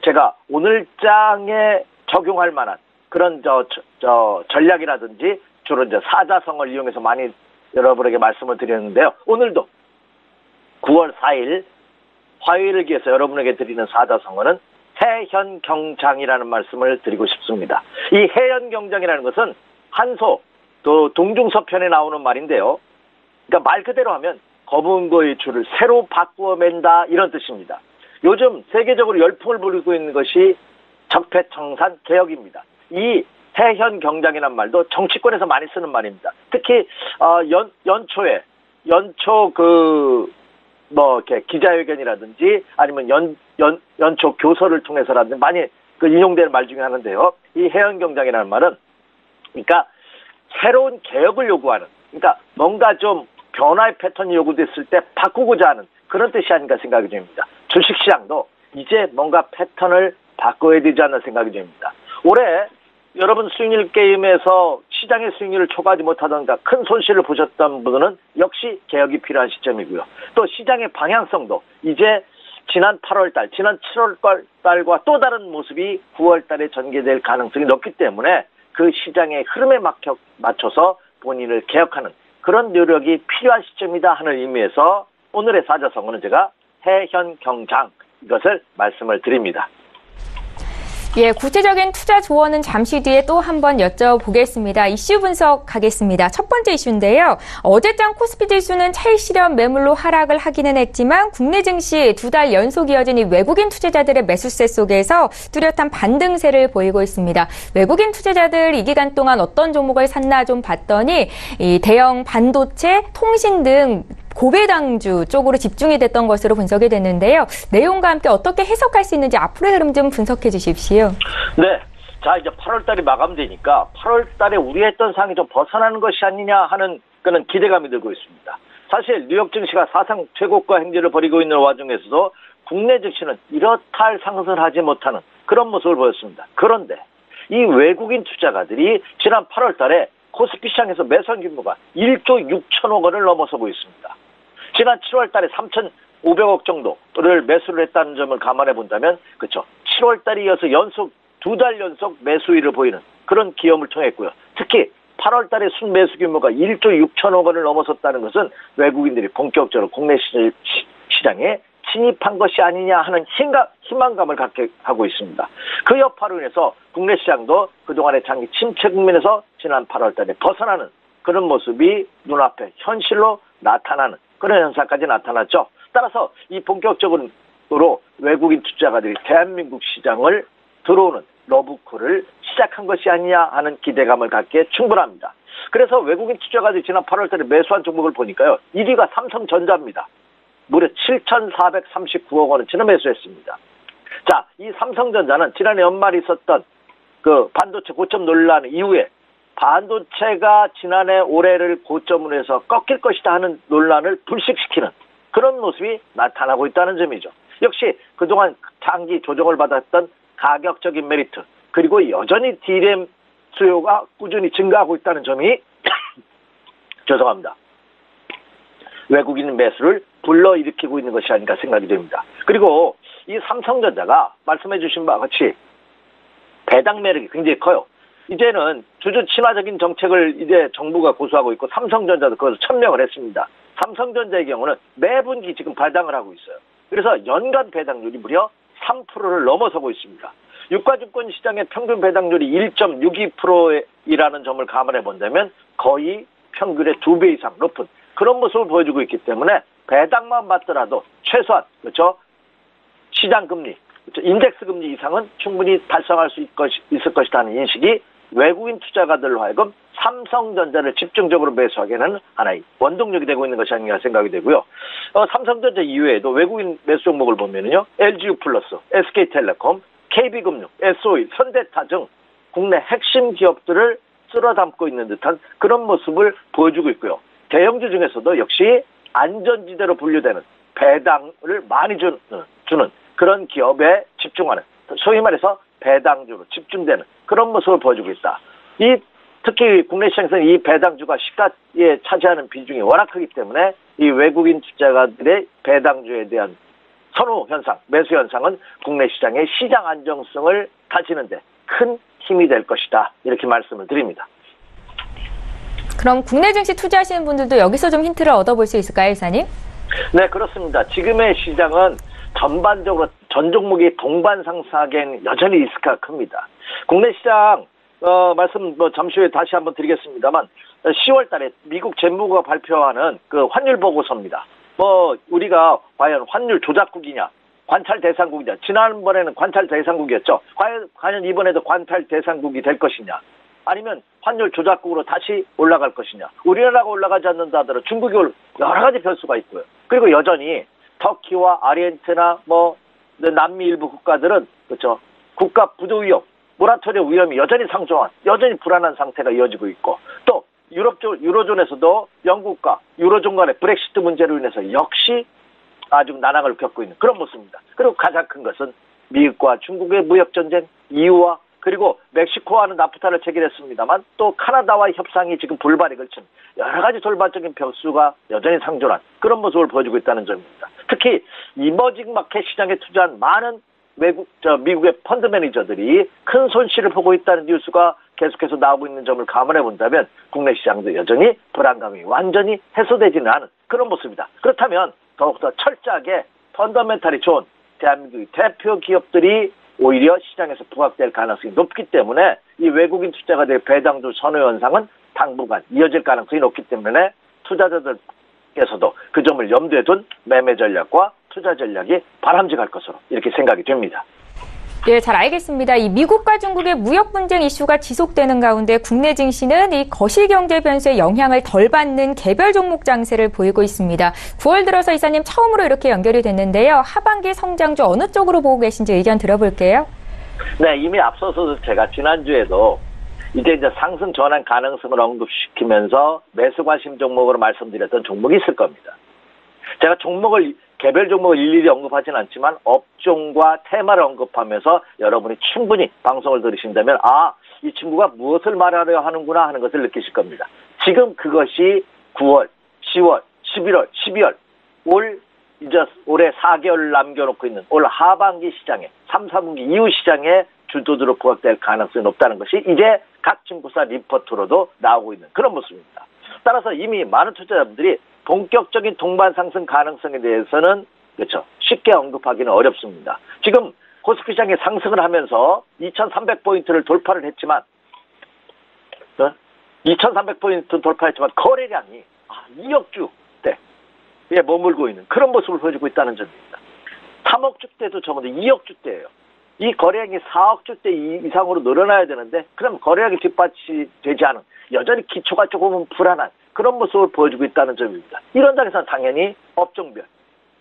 제가 오늘 장에 적용할 만한 그런 전략이라든지 주로 이제 사자성어를 이용해서 많이 여러분에게 말씀을 드렸는데요. 오늘도 9월 4일 화요일을 기해서 여러분에게 드리는 사자성어는 해현경장이라는 말씀을 드리고 싶습니다. 이 해현경장이라는 것은 한소 또 동중서편에 나오는 말인데요. 그러니까 말 그대로 하면 검은 거의 줄을 새로 바꾸어 맨다 이런 뜻입니다. 요즘 세계적으로 열풍을 부리고 있는 것이 적폐청산 개혁입니다. 이 해현경장이란 말도 정치권에서 많이 쓰는 말입니다. 특히 연초 이렇게 기자회견이라든지 아니면 연초 교서를 통해서라든지 많이 인용되는 말 중에 하나인데요. 이 해현경장이라는 말은 그러니까 새로운 개혁을 요구하는, 그러니까 뭔가 좀 변화의 패턴이 요구됐을 때 바꾸고자 하는 그런 뜻이 아닌가 생각이 됩니다. 주식시장도 이제 뭔가 패턴을 바꿔야 되지 않나 생각이 됩니다. 올해 여러분 수익률 게임에서 시장의 수익률을 초과하지 못하던가 큰 손실을 보셨던 분들은 역시 개혁이 필요한 시점이고요. 또 시장의 방향성도 이제 지난 8월달, 지난 7월달과 또 다른 모습이 9월달에 전개될 가능성이 높기 때문에 그 시장의 흐름에 맞춰서 본인을 개혁하는 그런 노력이 필요한 시점이다 하는 의미에서 오늘의 사자성어는 제가 해현경장 이것을 말씀을 드립니다. 예, 구체적인 투자 조언은 잠시 뒤에 또 한번 여쭤보겠습니다. 이슈 분석하겠습니다. 첫 번째 이슈인데요. 어제장 코스피 지수는 차익 실현 매물로 하락을 하기는 했지만 국내 증시 2달 연속 이어진 이 외국인 투자자들의 매수세 속에서 뚜렷한 반등세를 보이고 있습니다. 외국인 투자자들 이 기간 동안 어떤 종목을 샀나 좀 봤더니 이 대형 반도체, 통신 등 고배당주 쪽으로 집중이 됐던 것으로 분석이 됐는데요. 내용과 함께 어떻게 해석할 수 있는지 앞으로의 흐름 좀 분석해 주십시오. 네. 자, 이제 8월달이 마감되니까 8월달에 우려했던 상이 좀 벗어나는 것이 아니냐 하는 그런 기대감이 들고 있습니다. 사실 뉴욕 증시가 사상 최고가 행진을 벌이고 있는 와중에서도 국내 증시는 이렇다 할 상승을 하지 못하는 그런 모습을 보였습니다. 그런데 이 외국인 투자가들이 지난 8월달에 코스피 시장에서 매수한 규모가 1조 6천억 원을 넘어서고 있습니다. 지난 7월달에 3,500억 정도를 매수를 했다는 점을 감안해 본다면, 그렇죠. 7월달에 이어서 2달 연속 매수일을 보이는 그런 기염을 통했고요. 특히 8월달에 순매수 규모가 1조 6천억 원을 넘어섰다는 것은 외국인들이 본격적으로 국내 시장에 진입한 것이 아니냐 하는 희망감을 갖게 하고 있습니다. 그 여파로 인해서 국내 시장도 그동안의 장기 침체 국면에서 지난 8월달에 벗어나는 그런 모습이 눈앞에 현실로 나타나는 그런 현상까지 나타났죠. 따라서 이 본격적으로 외국인 투자가들이 대한민국 시장을 들어오는 러브콜을 시작한 것이 아니냐 하는 기대감을 갖기에 충분합니다. 그래서 외국인 투자가들이 지난 8월달에 매수한 종목을 보니까요. 1위가 삼성전자입니다. 무려 7,439억 원어치는 매수했습니다. 자, 이 삼성전자는 지난해 연말에 있었던 그 반도체 고점 논란 이후에 반도체가 지난해 올해를 고점으로 해서 꺾일 것이다 하는 논란을 불식시키는 그런 모습이 나타나고 있다는 점이죠. 역시 그동안 장기 조정을 받았던 가격적인 메리트 그리고 여전히 D램 수요가 꾸준히 증가하고 있다는 점이 죄송합니다. 외국인 매수를 불러일으키고 있는 것이 아닌가 생각이 됩니다. 그리고 이 삼성전자가 말씀해 주신 바와 같이 배당 매력이 굉장히 커요. 이제는 주주 친화적인 정책을 이제 정부가 고수하고 있고 삼성전자도 그것을 천명을 했습니다. 삼성전자의 경우는 매분기 지금 배당을 하고 있어요. 그래서 연간 배당률이 무려 3%를 넘어서고 있습니다. 유가증권 시장의 평균 배당률이 1.62%이라는 점을 감안해 본다면 거의 평균의 2배 이상 높은 그런 모습을 보여주고 있기 때문에 배당만 받더라도 최소한 그렇죠 시장금리, 그렇죠? 인덱스 금리 이상은 충분히 달성할 수 있을 것이라는 인식이 외국인 투자가들로 하여금 삼성전자를 집중적으로 매수하게 하는 하나의 원동력이 되고 있는 것이 아닌가 생각이 되고요. 삼성전자 이외에도 외국인 매수 종목을 보면은요, LGU 플러스, SK텔레콤, KB금융, SOE, 현대타 등 국내 핵심 기업들을 쓸어 담고 있는 듯한 그런 모습을 보여주고 있고요. 대형주 중에서도 역시 안전지대로 분류되는 배당을 많이 주는 그런 기업에 집중하는 소위 말해서 배당주로 집중되는 그런 모습을 보여주고 있다. 특히 국내 시장에서는 이 배당주가 시가에 차지하는 비중이 워낙 크기 때문에 이 외국인 투자가들의 배당주에 대한 선호 현상, 매수 현상은 국내 시장의 시장 안정성을 다지는데 큰 힘이 될 것이다. 이렇게 말씀을 드립니다. 그럼 국내 증시 투자하시는 분들도 여기서 좀 힌트를 얻어볼 수 있을까요, 이사님? 네, 그렇습니다. 지금의 시장은 전반적으로 전 종목이 동반상사하기엔 여전히 리스크가 큽니다. 국내 시장 말씀 잠시 후에 다시 한번 드리겠습니다만 10월 달에 미국 재무부가 발표하는 그 환율 보고서입니다. 우리가 과연 환율 조작국이냐, 관찰 대상국이냐. 지난번에는 관찰 대상국이었죠. 과연 이번에도 관찰 대상국이 될 것이냐. 아니면 환율 조작국으로 다시 올라갈 것이냐. 우리나라가 올라가지 않는다 하더라도 중국이 여러 가지 변수가 있고요. 그리고 여전히 터키와 아르헨티나 남미 일부 국가들은 그렇죠. 국가 부도 위험, 모라토리엄 위험이 여전히 상존한, 여전히 불안한 상태가 이어지고 있고 또 유로존에서도 영국과 유로존 간의 브렉시트 문제로 인해서 역시 아주 난항을 겪고 있는 그런 모습입니다. 그리고 가장 큰 것은 미국과 중국의 무역전쟁, EU와 그리고 멕시코와는 나프타를 체결했습니다만 또 카나다와의 협상이 지금 불발이 걸친 여러 가지 돌발적인 변수가 여전히 상존한 그런 모습을 보여주고 있다는 점입니다. 특히 이머징 마켓 시장에 투자한 많은 미국의 펀드 매니저들이 큰 손실을 보고 있다는 뉴스가 계속해서 나오고 있는 점을 감안해 본다면 국내 시장도 여전히 불안감이 완전히 해소되지는 않은 그런 모습이다. 그렇다면 더욱더 철저하게 펀더멘탈이 좋은 대한민국의 대표 기업들이 오히려 시장에서 부각될 가능성이 높기 때문에 이 외국인 투자가들의 배당주 선호 현상은 당분간 이어질 가능성이 높기 때문에 투자자들께서도 그 점을 염두에 둔 매매 전략과 투자 전략이 바람직할 것으로 이렇게 생각이 됩니다. 네, 잘 알겠습니다. 이 미국과 중국의 무역 분쟁 이슈가 지속되는 가운데 국내 증시는 이 거시 경제 변수의 영향을 덜 받는 개별 종목 장세를 보이고 있습니다. 9월 들어서 이사님 처음으로 이렇게 연결이 됐는데요. 하반기 성장주 어느 쪽으로 보고 계신지 의견 들어볼게요. 네, 이미 앞서서 제가 지난주에도 이제 상승 전환 가능성을 언급시키면서 매수 관심 종목으로 말씀드렸던 종목이 있을 겁니다. 제가 개별 종목을 일일이 언급하진 않지만 업종과 테마를 언급하면서 여러분이 충분히 방송을 들으신다면 이 친구가 무엇을 말하려 하는구나 하는 것을 느끼실 겁니다. 지금 그것이 9월, 10월, 11월, 12월 올해 4개월을 남겨놓고 있는 올 하반기 시장에 3, 4분기 이후 시장에 주도주로 부각될 가능성이 높다는 것이 이제 각 증권사 리포트로도 나오고 있는 그런 모습입니다. 따라서 이미 많은 투자자분들이 본격적인 동반 상승 가능성에 대해서는 그렇죠. 쉽게 언급하기는 어렵습니다. 지금 코스피 시장이 상승을 하면서 2,300포인트를 돌파를 했지만 2,300포인트 돌파했지만 거래량이 2억 주대에 머물고 있는 그런 모습을 보여주고 있다는 점입니다. 3억 주대도 적어도 2억 주대예요. 이 거래량이 4억 주대 이상으로 늘어나야 되는데 그럼 거래량이 뒷받침이 되지 않은 여전히 기초가 조금은 불안한 그런 모습을 보여주고 있다는 점입니다. 이런 장에서는 당연히 업종별,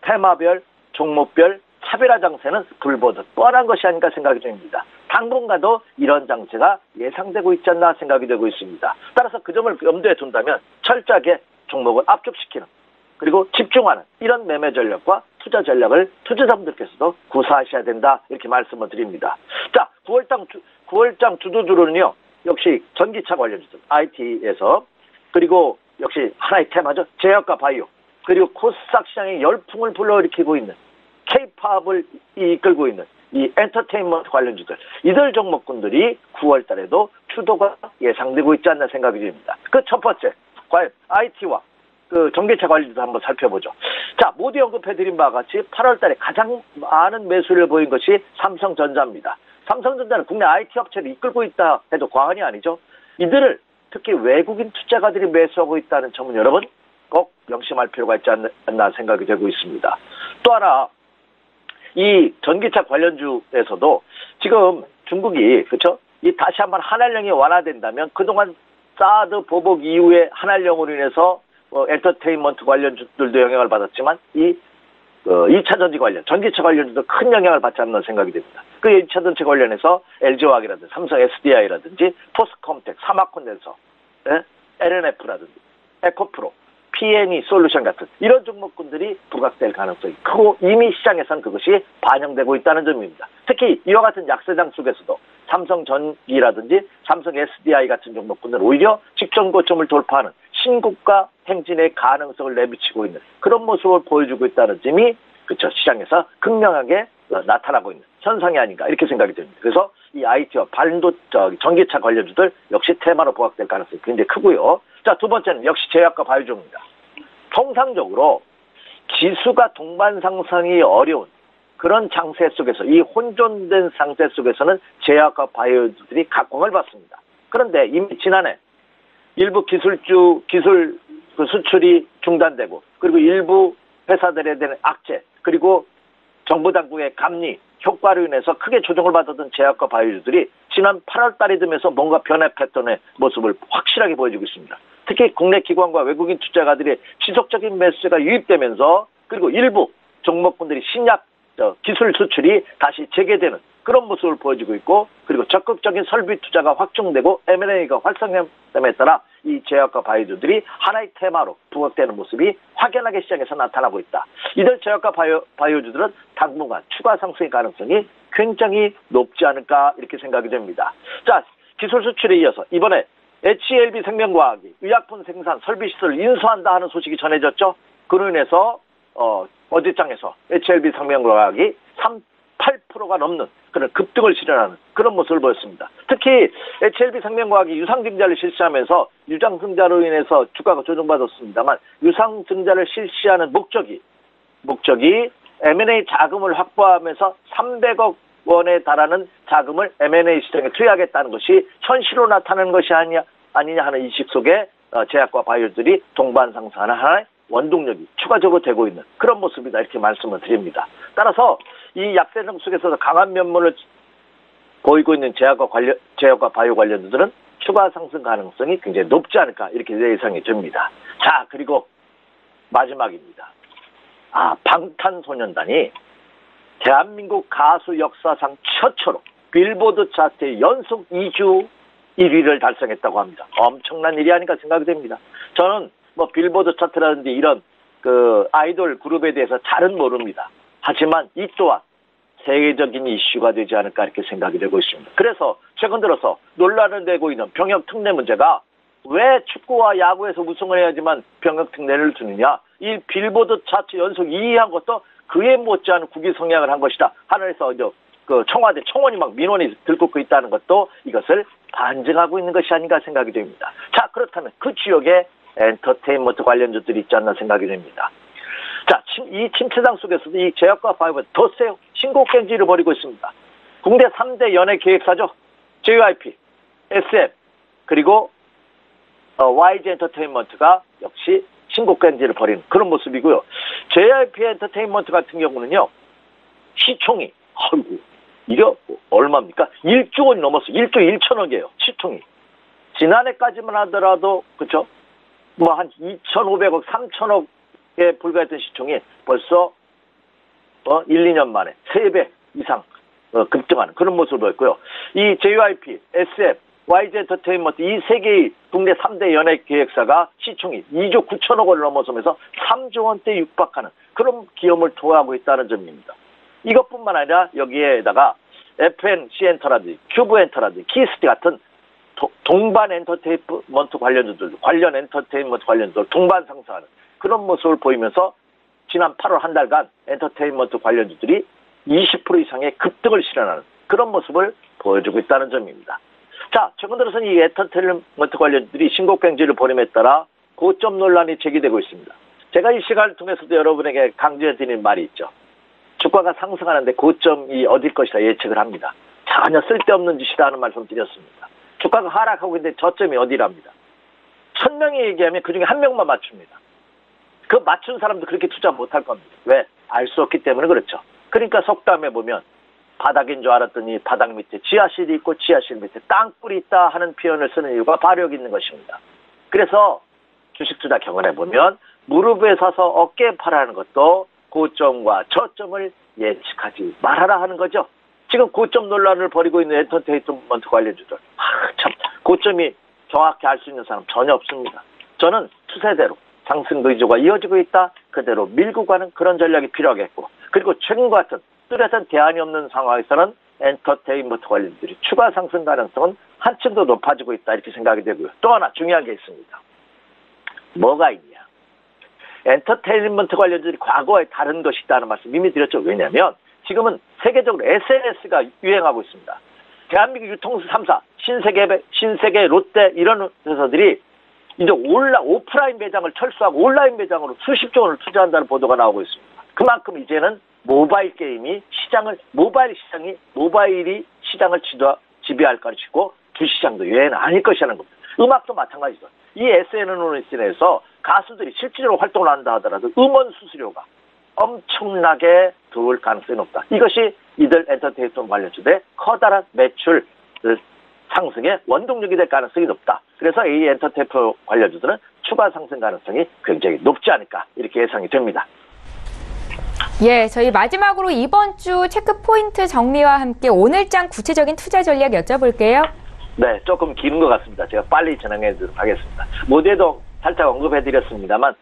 테마별, 종목별 차별화 장세는 불보듯 뻔한 것이 아닌가 생각이 됩니다. 당분간도 이런 장세가 예상되고 있지 않나 생각이 되고 있습니다. 따라서 그 점을 염두에 둔다면 철저하게 종목을 압축시키는 그리고 집중하는 이런 매매 전략과 투자 전략을 투자자분들께서도 구사하셔야 된다 이렇게 말씀을 드립니다. 자, 9월장 주도주로는요. 역시 전기차 관련주들, IT에서 그리고 역시 하나의 테마죠. 제약과 바이오 그리고 코스닥 시장의 열풍을 불러일으키고 있는 K-팝을 이끌고 있는 이 엔터테인먼트 관련주들 이들 종목군들이 9월 달에도 추도가 예상되고 있지 않나 생각이 듭니다. 그 첫 번째 과연 IT와 그 전기차 관련주도 한번 살펴보죠. 자, 모두 언급해드린 바와 같이 8월 달에 가장 많은 매수를 보인 것이 삼성전자입니다. 삼성전자는 국내 IT 업체를 이끌고 있다 해도 과언이 아니죠. 이들을 특히 외국인 투자가들이 매수하고 있다는 점은 여러분 꼭 명심할 필요가 있지 않나 생각이 되고 있습니다. 또 하나 이 전기차 관련주에서도 지금 중국이 그렇죠? 이 다시 한번 한한령이 완화된다면 그동안 사드 보복 이후에 한한령으로 인해서 엔터테인먼트 관련주들도 영향을 받았지만 이 2차 전지 관련, 전기차 관련주도 큰 영향을 받지 않는 생각이 됩니다. 그 2차 전지 관련해서 LG화학이라든지 삼성 SDI라든지 포스컴텍, 삼화콘덴서, LNF라든지 에코프로, PNE 솔루션 같은 이런 종목군들이 부각될 가능성이 크고 이미 시장에서는 그것이 반영되고 있다는 점입니다. 특히 이와 같은 약세장 속에서도 삼성전기라든지 삼성 SDI 같은 종목군들은 오히려 직전 고점을 돌파하는 신고가 행진의 가능성을 내비치고 있는 그런 모습을 보여주고 있다는 점이 그렇죠. 시장에서 극명하게 나타나고 있는 현상이 아닌가 이렇게 생각이 됩니다. 그래서 이 IT와 전기차 관련주들 역시 테마로 부각될 가능성이 굉장히 크고요. 자, 두 번째는 역시 제약과 바이오주입니다. 통상적으로 지수가 동반 상승이 어려운 그런 장세 속에서 이 혼돈된 상태 속에서는 제약과 바이오주들이 각광을 받습니다. 그런데 이미 지난해 일부 기술 수출이 중단되고 그리고 일부 회사들에 대한 악재 그리고 정부 당국의 감리 효과로 인해서 크게 조정을 받았던 제약과 바이오주들이 지난 8월 달이 되면서 뭔가 변화 패턴의 모습을 확실하게 보여주고 있습니다. 특히 국내 기관과 외국인 투자가들의 지속적인 매수가 유입되면서 그리고 일부 종목군들이 신약 기술 수출이 다시 재개되는 그런 모습을 보여주고 있고 그리고 적극적인 설비 투자가 확충되고 M&A가 활성화됨에 따라 이 제약과 바이오주들이 하나의 테마로 부각되는 모습이 확연하게 시장에서 나타나고 있다. 이들 제약과 바이오주들은 당분간 추가 상승의 가능성이 굉장히 높지 않을까 이렇게 생각이 됩니다. 자, 기술 수출에 이어서 이번에 HLB 생명과학이 의약품 생산 설비시설을 인수한다 하는 소식이 전해졌죠. 그로 인해서 어제장에서 HLB 생명과학이 8%가 넘는 그런 급등을 실현하는 그런 모습을 보였습니다. 특히 HLB 생명과학이 유상증자를 실시하면서 유상증자로 인해서 주가가 조정받았습니다만 유상증자를 실시하는 목적이 M&A 자금을 확보하면서 300억 원에 달하는 자금을 M&A 시장에 투여하겠다는 것이 현실로 나타나는 것이 아니냐 하는 인식 속에 제약과 바이오들이 동반 상승하는 하나의 원동력이 추가적으로 되고 있는 그런 모습이다 이렇게 말씀을 드립니다. 따라서 이 약세장 속에서도 강한 면모를 보이고 있는 제약과 바이오 관련주들은 추가 상승 가능성이 굉장히 높지 않을까 이렇게 예상이 됩니다. 자, 그리고 마지막입니다. 방탄소년단이 대한민국 가수 역사상 최초로 빌보드 차트의 연속 2주 1위를 달성했다고 합니다. 엄청난 일이 아닌가 생각이 됩니다. 저는 빌보드 차트라든지 이런 아이돌 그룹에 대해서 잘은 모릅니다. 하지만 이 또한 세계적인 이슈가 되지 않을까 이렇게 생각이 되고 있습니다. 그래서 최근 들어서 논란을 내고 있는 병역 특례 문제가 왜 축구와 야구에서 우승을 해야지만 병역 특례를 주느냐. 이 빌보드 차트 연속 2위한 것도 그에 못지않은 국위 성향을 한 것이다. 하늘에서 청와대 청원이 막 민원이 들끓고 있다는 것도 이것을 반증하고 있는 것이 아닌가 생각이 됩니다. 자, 그렇다면 그 지역에 엔터테인먼트 관련주들이 있지 않나 생각이 됩니다. 자, 이 침체장 속에서도 이 제약과 바이오가 더 세요. 신곡갱지를 벌이고 있습니다. 국내 3대 연예 기획사죠. JYP, SF, 그리고 YG 엔터테인먼트가 역시 신곡갱지를 벌이는 그런 모습이고요. JYP 엔터테인먼트 같은 경우는요. 시총이 이게 얼마입니까? 1조 원이 넘었어요. 1조 1천억이에요. 시총이. 지난해까지만 하더라도 그렇죠? 한 2,500억, 3,000억에 불과했던 시총이 벌써 1, 2년 만에 3배 이상 급등하는 그런 모습을 보였고요. 이 JYP, SF, YG 엔터테인먼트 이 세 개의 국내 3대 연예 기획사가 시총이 2조 9천억 원을 넘어서면서 3조 원대 육박하는 그런 기염을 토하고 있다는 점입니다. 이것뿐만 아니라 여기에다가 FNC 엔터라든지 큐브 엔터라든지 키스티 같은 동반 엔터테인먼트 관련 엔터테인먼트 관련주들 동반 상승하는 그런 모습을 보이면서 지난 8월 한 달간 엔터테인먼트 관련주들이 20% 이상의 급등을 실현하는 그런 모습을 보여주고 있다는 점입니다. 자, 최근 들어서는 이 엔터테인먼트 관련주들이 신곡갱지를 벌임에 따라 고점 논란이 제기되고 있습니다. 제가 이 시간을 통해서도 여러분에게 강조해드리는 말이 있죠. 주가가 상승하는데 고점이 어딜 것이다 예측을 합니다. 전혀 쓸데없는 짓이다 하는 말씀 드렸습니다. 주가가 하락하고 있는데 저점이 어디랍니다. 1000명이 얘기하면 그중에 한 명만 맞춥니다. 그 맞춘 사람도 그렇게 투자 못할 겁니다. 왜? 알 수 없기 때문에 그렇죠. 그러니까 속담에 보면 바닥인 줄 알았더니 바닥 밑에 지하실이 있고 지하실 밑에 땅굴이 있다 하는 표현을 쓰는 이유가 바로 있는 것입니다. 그래서 주식 투자 경험해 보면 무릎에 서서 어깨에 팔아는 것도 고점과 저점을 예측하지 말아라 하는 거죠. 지금 고점 논란을 벌이고 있는 엔터테인먼트 관련주들 참 고점이 정확히 알 수 있는 사람 전혀 없습니다. 저는 추세대로 상승 기조가 이어지고 있다. 그대로 밀고 가는 그런 전략이 필요하겠고 그리고 최근과 같은 뚜렷한 대안이 없는 상황에서는 엔터테인먼트 관련주들이 추가 상승 가능성은 한층 더 높아지고 있다 이렇게 생각이 되고요. 또 하나 중요한 게 있습니다. 뭐가 있냐? 엔터테인먼트 관련주들이 과거에 다른 것이 있다는 말씀 이미 드렸죠. 왜냐하면 지금은 세계적으로 SNS가 유행하고 있습니다. 대한민국 유통수 3사, 신세계, 롯데 이런 회사들이 이제 오프라인 매장을 철수하고 온라인 매장으로 수십조 원을 투자한다는 보도가 나오고 있습니다. 그만큼 이제는 모바일 모바일이 시장을 지배할 것이고 주시장도 유행은 아닐 것이라는 겁니다. 음악도 마찬가지죠. 이 SNS에서 가수들이 실질적으로 활동을 한다 하더라도 음원 수수료가 엄청나게 들어올 가능성이 높다. 이것이 이들 엔터테인먼트 관련주들의 커다란 매출 상승의 원동력이 될 가능성이 높다. 그래서 이 엔터테인먼트 관련주들은 추가 상승 가능성이 굉장히 높지 않을까 이렇게 예상이 됩니다. 예, 저희 마지막으로 이번 주 체크 포인트 정리와 함께 오늘장 구체적인 투자 전략 여쭤볼게요. 네, 조금 긴 것 같습니다. 제가 빨리 진행해드리도록 하겠습니다. 모두에도 살짝 언급해드렸습니다만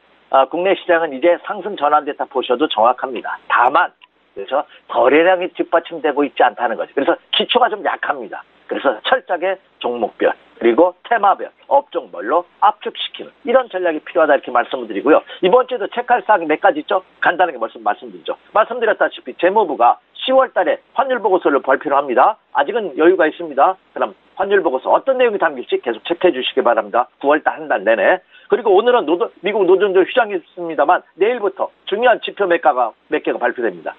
국내 시장은 이제 상승 전환됐다 보셔도 정확합니다. 다만 그래서 거래량이 뒷받침되고 있지 않다는 거죠. 그래서 기초가 좀 약합니다. 그래서 철저하게 종목별 그리고 테마별, 업종별로 압축시키는 이런 전략이 필요하다 이렇게 말씀을 드리고요. 이번 주에도 체크할 사항이 몇 가지 있죠? 간단하게 말씀드리죠. 말씀드렸다시피 재무부가 10월 달에 환율 보고서를 발표를 합니다. 아직은 여유가 있습니다. 그럼 환율 보고서 어떤 내용이 담길지 계속 체크해 주시기 바랍니다. 9월 달 한 달 내내. 그리고 오늘은 미국 노동조 휴장이 있습니다만 내일부터 중요한 지표 몇 개가 발표됩니다.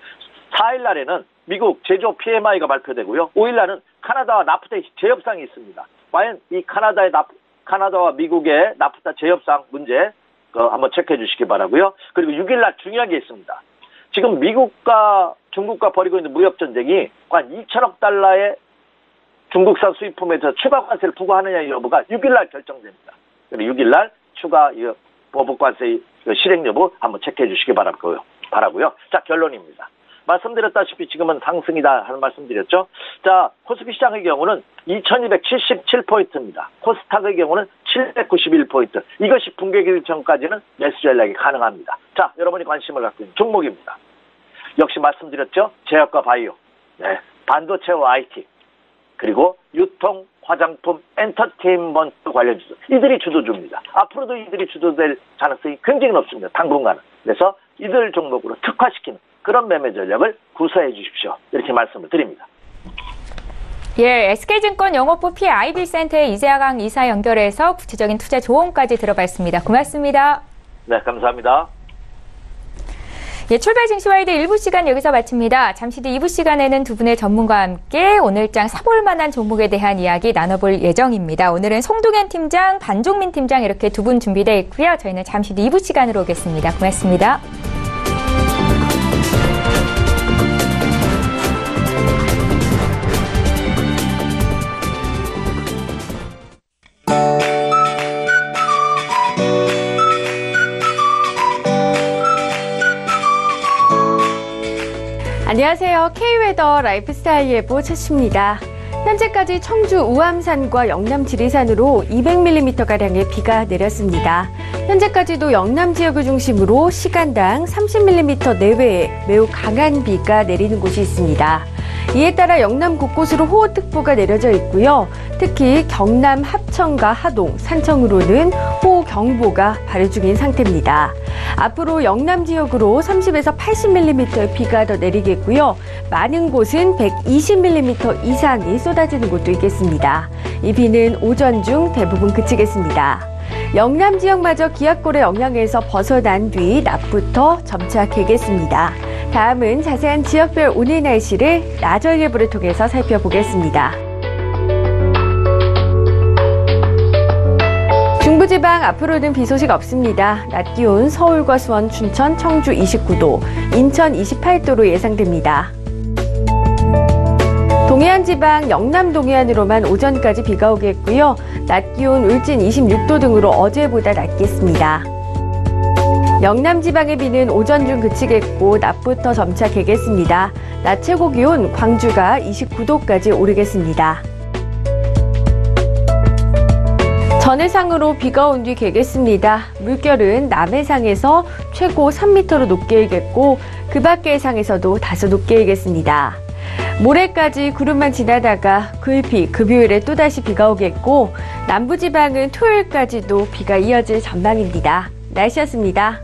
4일 날에는 미국 제조 PMI가 발표되고요. 5일 날은 카나다와 나프타 재협상이 있습니다. 과연 이 카나다와 미국의 나프타 재협상 문제 한번 체크해 주시기 바라고요. 그리고 6일 날 중요한 게 있습니다. 지금 미국과 중국과 벌이고 있는 무역 전쟁이 한 2천억 달러의 중국산 수입품에 대해서 추가 관세를 부과하느냐 여부가 6일 날 결정됩니다. 그리고 6일 날 추가 보복 관세 실행 여부 한번 체크해 주시기 바라고요. 자, 결론입니다. 말씀드렸다시피 지금은 상승이다 하는 말씀드렸죠. 자, 코스피 시장의 경우는 2277포인트입니다. 코스닥의 경우는 791포인트. 이것이 붕괴기 전까지는 매수 전략이 가능합니다. 자, 여러분이 관심을 갖고 있는 종목입니다. 역시 말씀드렸죠. 제약과 바이오, 네, 반도체와 IT, 그리고 유통, 화장품, 엔터테인먼트 관련주들. 이들이 주도주입니다. 앞으로도 이들이 주도될 가능성이 굉장히 높습니다. 당분간은. 그래서 이들 종목으로 특화시키는 그런 매매 전략을 구사해 주십시오. 이렇게 말씀을 드립니다. 예, SK증권 영업부 PIB센터의 이재강 이사 연결해서 구체적인 투자 조언까지 들어봤습니다. 고맙습니다. 네, 감사합니다. 예, 출발 증시와이드 1부 시간 여기서 마칩니다. 잠시 뒤 2부 시간에는 두 분의 전문가와 함께 오늘장 사볼 만한 종목에 대한 이야기 나눠볼 예정입니다. 오늘은 송동현 팀장, 반종민 팀장 이렇게 두 분 준비되어 있고요. 저희는 잠시 뒤 2부 시간으로 오겠습니다. 고맙습니다. 안녕하세요. K웨더 라이프스타일 예보 최씨입니다. 현재까지 청주 우암산과 영남 지리산으로 200mm가량의 비가 내렸습니다. 현재까지도 영남 지역을 중심으로 시간당 30mm 내외의 매우 강한 비가 내리는 곳이 있습니다. 이에 따라 영남 곳곳으로 호우특보가 내려져 있고요. 특히 경남 합천과 하동, 산청으로는 호우경보가 발효 중인 상태입니다. 앞으로 영남 지역으로 30에서 80mm의 비가 더 내리겠고요. 많은 곳은 120mm 이상이 쏟아지는 곳도 있겠습니다. 이 비는 오전 중 대부분 그치겠습니다. 영남 지역마저 기압골의 영향에서 벗어난 뒤 낮부터 점차 개겠습니다. 다음은 자세한 지역별 오늘 날씨를 나절 예보를 통해서 살펴보겠습니다. 중부지방 앞으로는 비 소식 없습니다. 낮 기온 서울과 수원, 춘천, 청주 29도, 인천 28도로 예상됩니다. 동해안 지방, 영남 동해안으로만 오전까지 비가 오겠고요. 낮 기온 울진 26도 등으로 어제보다 낮겠습니다. 영남 지방의 비는 오전 중 그치겠고 낮부터 점차 개겠습니다. 낮 최고 기온 광주가 29도까지 오르겠습니다. 전해상으로 비가 온 뒤 개겠습니다. 물결은 남해상에서 최고 3m로 높게 일겠고 그 밖의 해상에서도 다소 높게 일겠습니다. 모레까지 구름만 지나다가 구일피, 금요일에 또다시 비가 오겠고 남부지방은 토요일까지도 비가 이어질 전망입니다. 날씨였습니다.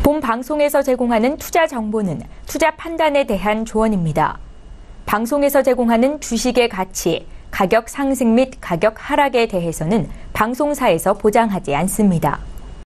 본 방송에서 제공하는 투자 정보는 투자 판단에 대한 조언입니다. 방송에서 제공하는 주식의 가치, 가격 상승 및 가격 하락에 대해서는 방송사에서 보장하지 않습니다.